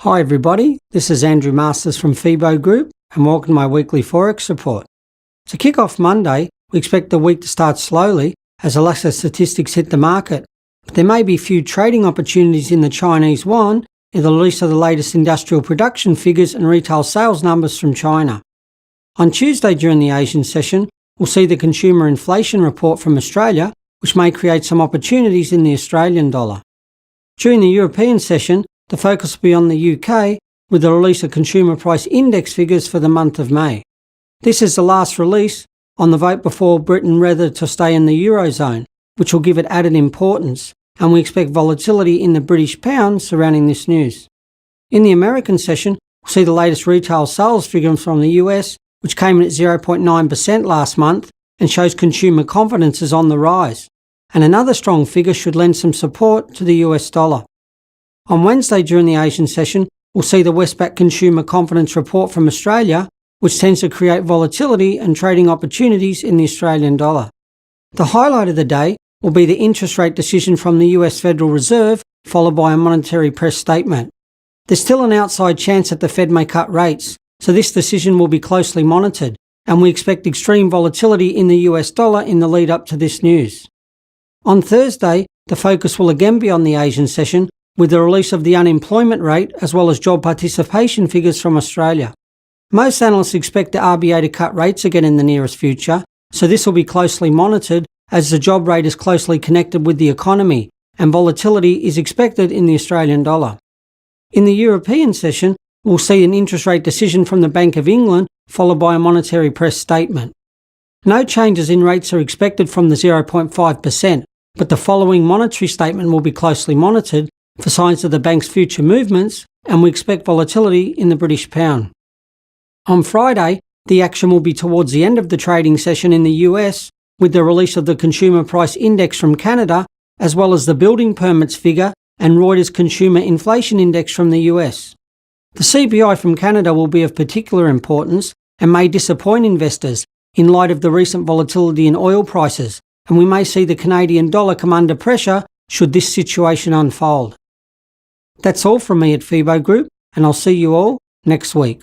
Hi everybody, this is Andrew Masters from FIBO Group and welcome to my weekly Forex report. To kick off Monday, we expect the week to start slowly as Alaska statistics hit the market, but there may be few trading opportunities in the Chinese yuan in the release of the latest industrial production figures and retail sales numbers from China. On Tuesday during the Asian session, we'll see the consumer inflation report from Australia, which may create some opportunities in the Australian dollar. During the European session, the focus will be on the UK with the release of consumer price index figures for the month of May. This is the last release on the vote before Britain whether to stay in the Eurozone, which will give it added importance, and we expect volatility in the British pound surrounding this news. In the American session, we'll see the latest retail sales figure from the US, which came in at 0.9% last month and shows consumer confidence is on the rise. And another strong figure should lend some support to the US dollar. On Wednesday during the Asian session, we'll see the Westpac Consumer Confidence Report from Australia, which tends to create volatility and trading opportunities in the Australian dollar. The highlight of the day will be the interest rate decision from the US Federal Reserve, followed by a monetary press statement. There's still an outside chance that the Fed may cut rates, so this decision will be closely monitored, and we expect extreme volatility in the US dollar in the lead up to this news. On Thursday, the focus will again be on the Asian session, with the release of the unemployment rate as well as job participation figures from Australia. Most analysts expect the RBA to cut rates again in the nearest future, so this will be closely monitored as the job rate is closely connected with the economy and volatility is expected in the Australian dollar. In the European session, we'll see an interest rate decision from the Bank of England followed by a monetary press statement. No changes in rates are expected from the 0.5%, but the following monetary statement will be closely monitored for signs of the bank's future movements, and we expect volatility in the British pound. On Friday, the action will be towards the end of the trading session in the US, with the release of the Consumer Price Index from Canada, as well as the Building Permits figure and Reuters Consumer Inflation Index from the US. The CPI from Canada will be of particular importance and may disappoint investors in light of the recent volatility in oil prices, and we may see the Canadian dollar come under pressure should this situation unfold. That's all from me at FIBO Group, and I'll see you all next week.